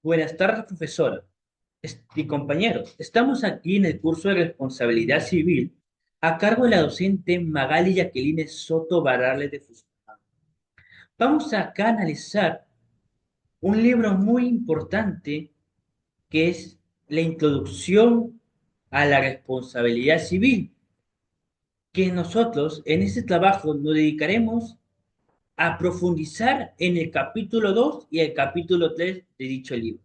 Buenas tardes, profesora y compañeros. Estamos aquí en el curso de responsabilidad civil a cargo de la docente Magali Jacqueline Soto Barrales de Fuset. Vamos acá a analizar un libro muy importante que es la introducción a la responsabilidad civil, que nosotros en este trabajo nos dedicaremos a profundizar en el capítulo 2 y el capítulo 3 de dicho libro.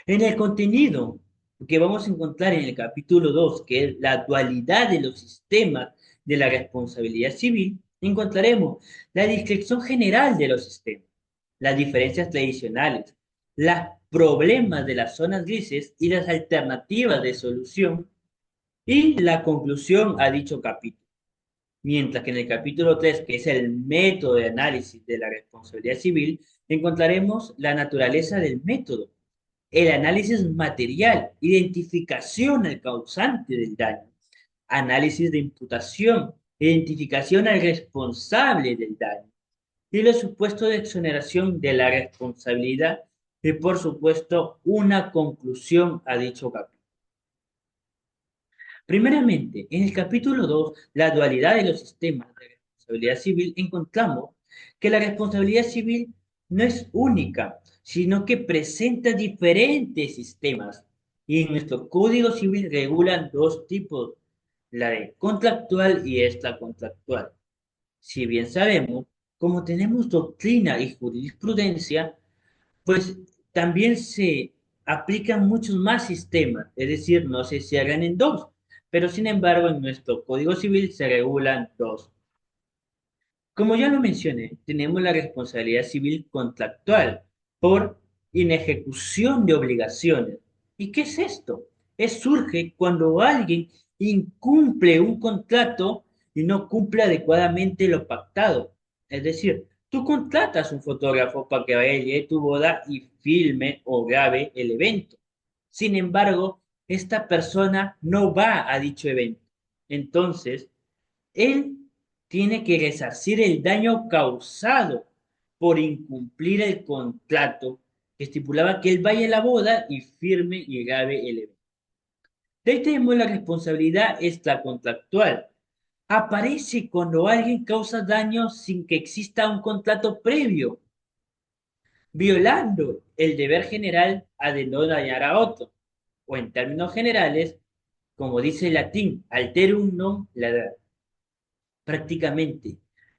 En el contenido que vamos a encontrar en el capítulo 2, que es la dualidad de los sistemas de la responsabilidad civil, encontraremos la descripción general de los sistemas, las diferencias tradicionales, los problemas de las zonas grises y las alternativas de solución y la conclusión a dicho capítulo. Mientras que en el capítulo 3, que es el método de análisis de la responsabilidad civil, encontraremos la naturaleza del método, el análisis material, identificación al causante del daño, análisis de imputación, identificación al responsable del daño y los supuestos de exoneración de la responsabilidad y, por supuesto, una conclusión a dicho capítulo. Primeramente, en el capítulo 2, la dualidad de los sistemas de responsabilidad civil, encontramos que la responsabilidad civil no es única, sino que presenta diferentes sistemas. Y en nuestro Código Civil regulan dos tipos, la de contractual y extracontractual. Si bien sabemos, como tenemos doctrina y jurisprudencia, pues también se aplican muchos más sistemas, es decir, no se cierran en dos, pero sin embargo en nuestro Código Civil se regulan dos. Como ya lo mencioné, tenemos la responsabilidad civil contractual por inejecución de obligaciones. ¿Y qué es esto? Surge cuando alguien incumple un contrato y no cumple adecuadamente lo pactado. Es decir, tú contratas un fotógrafo para que vaya a llegue tu boda y filme o grabe el evento. Sin embargo, esta persona no va a dicho evento. Entonces, él tiene que resarcir el daño causado por incumplir el contrato que estipulaba que él vaya a la boda y firme y grabe el evento. De ahí tenemos la responsabilidad extracontractual. Aparece cuando alguien causa daño sin que exista un contrato previo, violando el deber general a de no dañar a otro. O en términos generales, como dice el latín, alterum non ladere. Prácticamente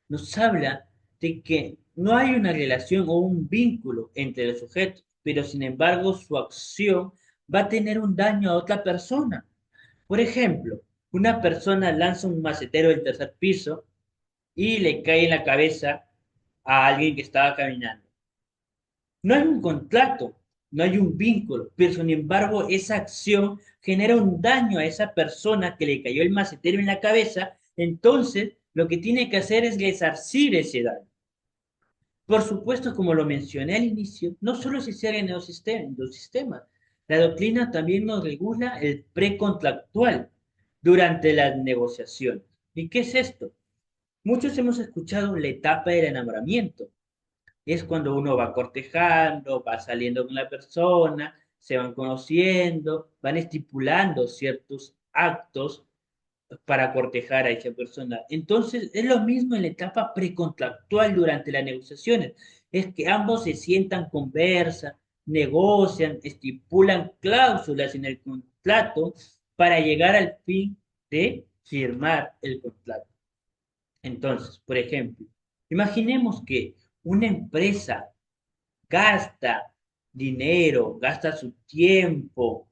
nos habla de que no hay una relación o un vínculo entre los sujetos, pero sin embargo su acción va a tener un daño a otra persona. Por ejemplo, una persona lanza un macetero del tercer piso y le cae en la cabeza a alguien que estaba caminando. No hay un contrato, no hay un vínculo, pero sin embargo esa acción genera un daño a esa persona que le cayó el macetero en la cabeza, entonces lo que tiene que hacer es resarcir ese daño. Por supuesto, como lo mencioné al inicio, no solo se cierra en los sistemas, la doctrina también nos regula el precontractual durante las negociaciones. ¿Y qué es esto? Muchos hemos escuchado la etapa del enamoramiento, es cuando uno va cortejando, va saliendo con la persona, se van conociendo, van estipulando ciertos actos para cortejar a esa persona. Entonces, es lo mismo en la etapa precontractual durante las negociaciones. Es que ambos se sientan, conversan, negocian, estipulan cláusulas en el contrato para llegar al fin de firmar el contrato. Entonces, por ejemplo, imaginemos que una empresa gasta dinero, gasta su tiempo,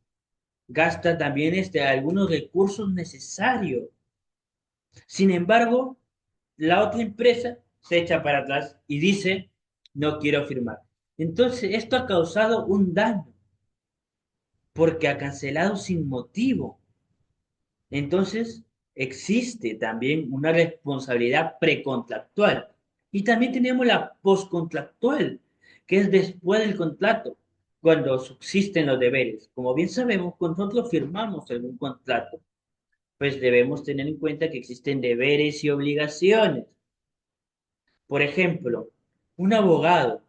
gasta también algunos recursos necesarios. Sin embargo, la otra empresa se echa para atrás y dice, no quiero firmar. Entonces, esto ha causado un daño porque ha cancelado sin motivo. Entonces, existe también una responsabilidad precontractual. Y también tenemos la postcontractual, que es después del contrato, cuando subsisten los deberes. Como bien sabemos, cuando nosotros firmamos algún contrato, pues debemos tener en cuenta que existen deberes y obligaciones. Por ejemplo, un abogado.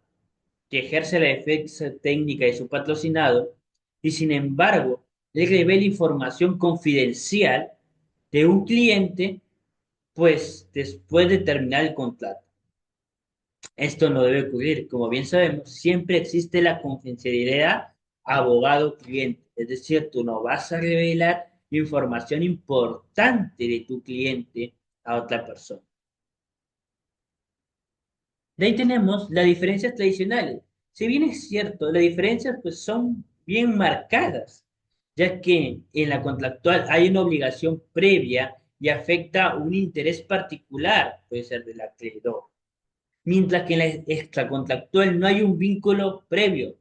que ejerce la defensa técnica de su patrocinado y sin embargo le revela información confidencial de un cliente, pues después de terminar el contrato. Esto no debe ocurrir. Como bien sabemos, siempre existe la confidencialidad abogado-cliente. Es decir, tú no vas a revelar información importante de tu cliente a otra persona. De ahí tenemos las diferencias tradicionales. Si bien es cierto, las diferencias pues son bien marcadas, ya que en la contractual hay una obligación previa y afecta un interés particular, puede ser del acreedor, mientras que en la extracontractual no hay un vínculo previo,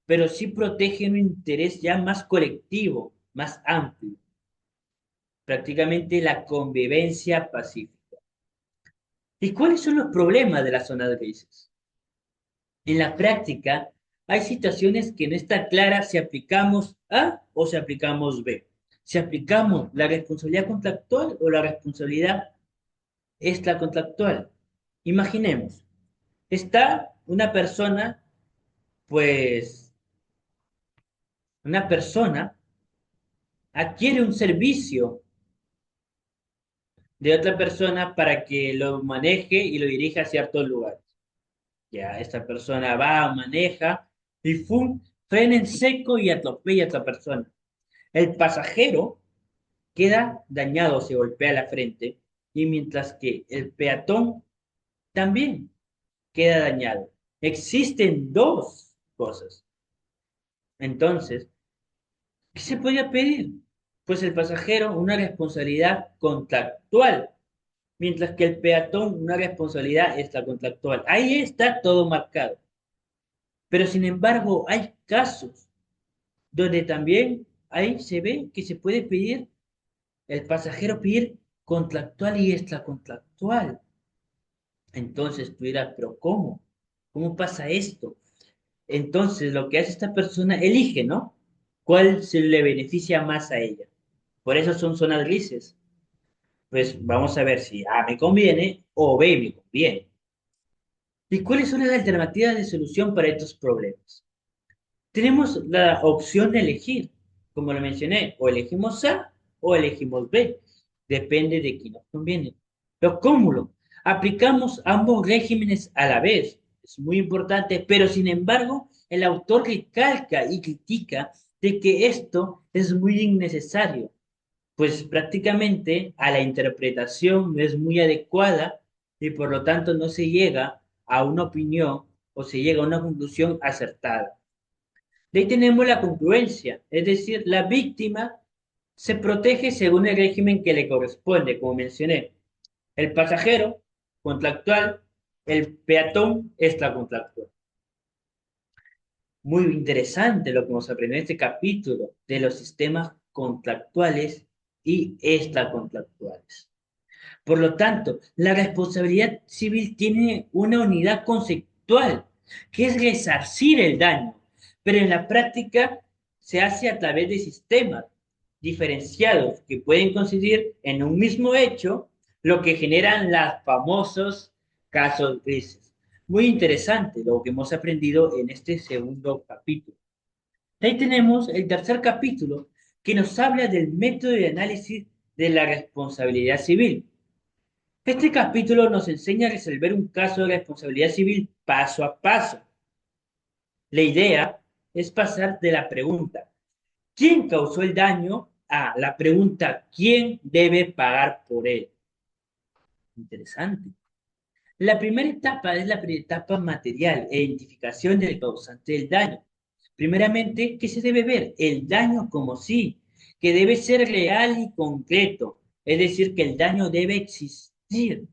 pero sí protege un interés ya más colectivo, más amplio, prácticamente la convivencia pacífica. ¿Y cuáles son los problemas de las zonas grises? En la práctica, hay situaciones que no está clara si aplicamos A o si aplicamos B. Si aplicamos la responsabilidad contractual o la responsabilidad extracontractual. Imaginemos, está una persona, pues, una persona adquiere un servicio de otra persona para que lo maneje y lo dirija a ciertos lugares. Ya, esta persona va, maneja y ¡fum! Frena en seco y atropella a otra persona. El pasajero queda dañado, se golpea la frente, y mientras que el peatón también queda dañado. Existen dos cosas. Entonces, ¿qué se podía pedir? Pues el pasajero una responsabilidad contractual, mientras que el peatón una responsabilidad extracontractual. Ahí está todo marcado. Pero sin embargo, hay casos donde también ahí se ve que se puede pedir el pasajero pedir contractual y extracontractual. Entonces tú dirás, pero ¿cómo? ¿Cómo pasa esto? Entonces lo que hace esta persona, elige, ¿no? ¿Cuál se le beneficia más a ella? Por eso son zonas grises. Pues vamos a ver si A me conviene o B me conviene. ¿Y cuáles son las alternativas de solución para estos problemas? Tenemos la opción de elegir, como lo mencioné, o elegimos A o elegimos B. Depende de quién nos conviene. Los cúmulos. Aplicamos ambos regímenes a la vez. Es muy importante, pero sin embargo, el autor recalca y critica de que esto es muy innecesario, pues prácticamente a la interpretación no es muy adecuada y por lo tanto no se llega a una opinión o se llega a una conclusión acertada. De ahí tenemos la congruencia, es decir, la víctima se protege según el régimen que le corresponde, como mencioné. El pasajero, contractual, el peatón, extracontractual. Muy interesante lo que hemos aprendido en este capítulo de los sistemas contractuales y extracontractuales. Por lo tanto, la responsabilidad civil tiene una unidad conceptual, que es resarcir el daño, pero en la práctica se hace a través de sistemas diferenciados que pueden coincidir en un mismo hecho, lo que generan los famosos casos grises. Muy interesante lo que hemos aprendido en este segundo capítulo. Ahí tenemos el tercer capítulo que nos habla del método de análisis de la responsabilidad civil. Este capítulo nos enseña a resolver un caso de responsabilidad civil paso a paso. La idea es pasar de la pregunta ¿quién causó el daño? A la pregunta ¿quién debe pagar por él? Interesante. La primera etapa es la etapa material, identificación del causante del daño. Primeramente, ¿qué se debe ver? El daño como sí, que debe ser real y concreto, es decir, que el daño debe existir.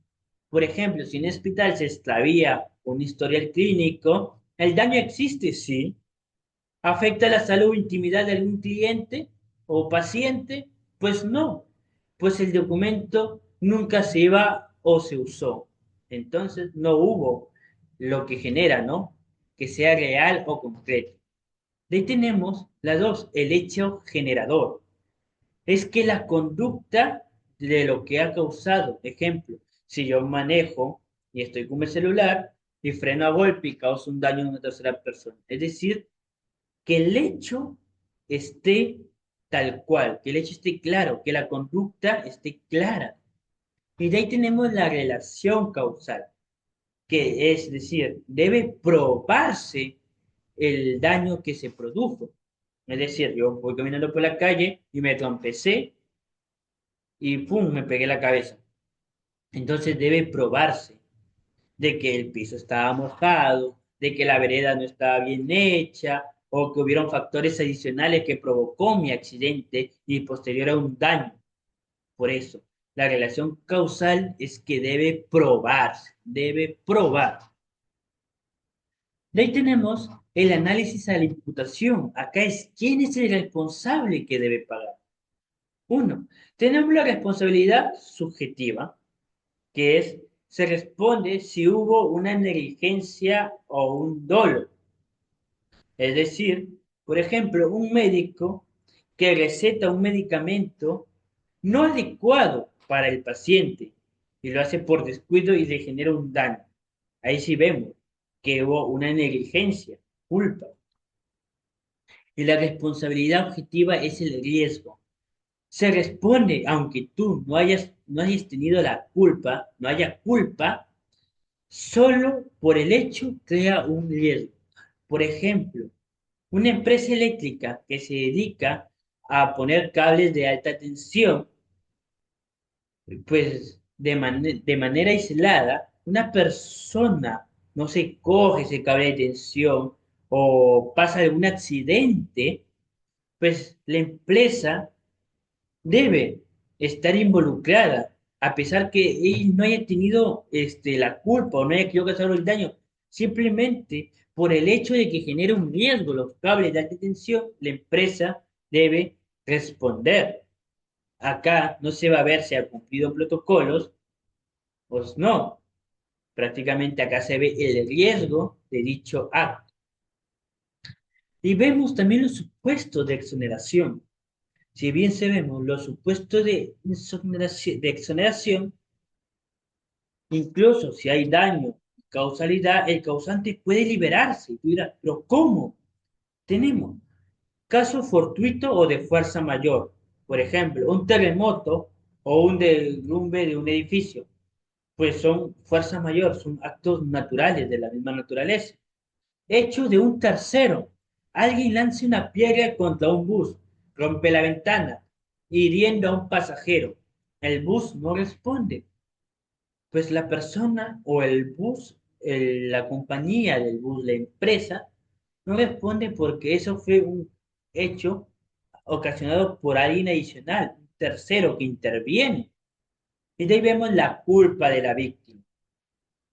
Por ejemplo, si en un hospital se extravía un historial clínico, ¿el daño existe? Sí. ¿Afecta la salud o intimidad de algún cliente o paciente? Pues no, pues el documento nunca se iba o se usó. Entonces no hubo lo que genera, ¿no? Que sea real o concreto. De ahí tenemos las dos, el hecho generador. Es que la conducta de lo que ha causado, ejemplo, si yo manejo y estoy con mi celular, y freno a golpe y causa un daño a una tercera persona. Es decir, que el hecho esté tal cual, que el hecho esté claro, que la conducta esté clara. Y de ahí tenemos la relación causal, que es decir, debe probarse el daño que se produjo. Es decir, yo voy caminando por la calle y me trompecé y ¡pum! Me pegué la cabeza. Entonces debe probarse de que el piso estaba mojado, de que la vereda no estaba bien hecha o que hubieron factores adicionales que provocó mi accidente y posterior a un daño. Por eso, la relación causal es que debe probarse, debe probar. De ahí tenemos el análisis a la imputación. Acá es quién es el responsable que debe pagar. Uno, tenemos la responsabilidad subjetiva, que es, se responde si hubo una negligencia o un dolo. Es decir, por ejemplo, un médico que receta un medicamento no adecuado para el paciente y lo hace por descuido y le genera un daño. Ahí sí vemos que hubo una negligencia, culpa. Y la responsabilidad objetiva es el riesgo. Se responde, aunque tú no hayas tenido la culpa, no haya culpa, solo por el hecho crea un riesgo. Por ejemplo, una empresa eléctrica que se dedica a poner cables de alta tensión, pues de manera aislada, una persona no se coge ese cable de tensión o pasa algún accidente, pues la empresa debe estar involucrada, a pesar que él no haya tenido la culpa o no haya querido causar el daño, simplemente por el hecho de que genera un riesgo los cables de alta tensión, la empresa debe responder. Acá no se va a ver si ha cumplido protocolos, pues no. Prácticamente acá se ve el riesgo de dicho acto. Y vemos también los supuestos de exoneración. Si bien sabemos los supuestos de exoneración, incluso si hay daño y causalidad, el causante puede liberarse. Y tú dirás, ¿pero cómo? Tenemos caso fortuito o de fuerza mayor. Por ejemplo, un terremoto o un derrumbe de un edificio. Pues son fuerza mayor, son actos naturales de la misma naturaleza. Hecho de un tercero. Alguien lanza una piedra contra un bus, rompe la ventana, hiriendo a un pasajero. El bus no responde, pues la persona o el bus, la compañía del bus, la empresa, no responde porque eso fue un hecho ocasionado por alguien adicional, un tercero que interviene. Y de ahí vemos la culpa de la víctima.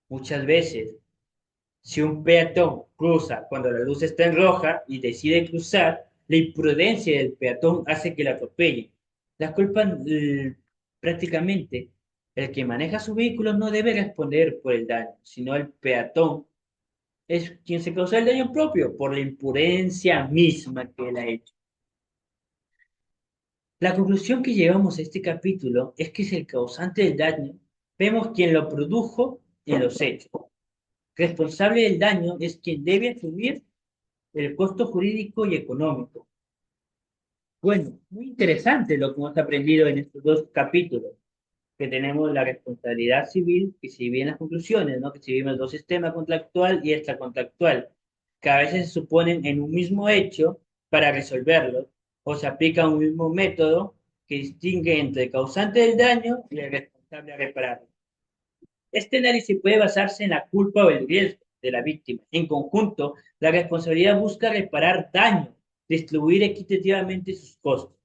Muchas veces si un peatón cruza cuando la luz está en roja y decide cruzar, la imprudencia del peatón hace que la atropelle. La culpa, prácticamente, el que maneja su vehículo no debe responder por el daño, sino el peatón es quien se causa el daño propio por la imprudencia misma que él ha hecho. La conclusión que llevamos a este capítulo es que es el causante del daño, vemos quien lo produjo en los hechos. Responsable del daño es quien debe asumir el costo jurídico y económico. Bueno, muy interesante lo que hemos aprendido en estos dos capítulos, que tenemos la responsabilidad civil, que si bien las conclusiones, ¿no? Que si vimos dos sistemas contractual y extracontractual, que a veces se suponen en un mismo hecho para resolverlo, o se aplica un mismo método que distingue entre el causante del daño y el responsable a repararlo. Este análisis puede basarse en la culpa o el riesgo de la víctima. En conjunto, la responsabilidad busca reparar daño, distribuir equitativamente sus costos.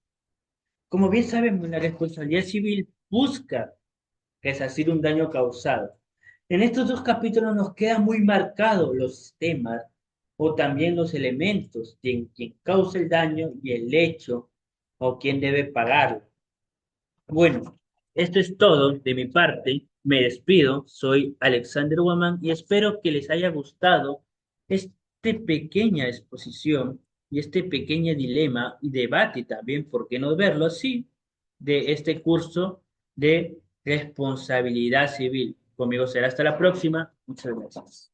Como bien sabemos, la responsabilidad civil busca resarcir un daño causado. En estos dos capítulos nos quedan muy marcados los temas o también los elementos de quien causa el daño y el hecho o quién debe pagarlo. Bueno, esto es todo de mi parte. Me despido. Soy Alexander Woman y espero que les haya gustado esta pequeña exposición y este pequeño dilema y debate también, ¿por qué no verlo así? De este curso de responsabilidad civil. Conmigo será hasta la próxima. Muchas gracias.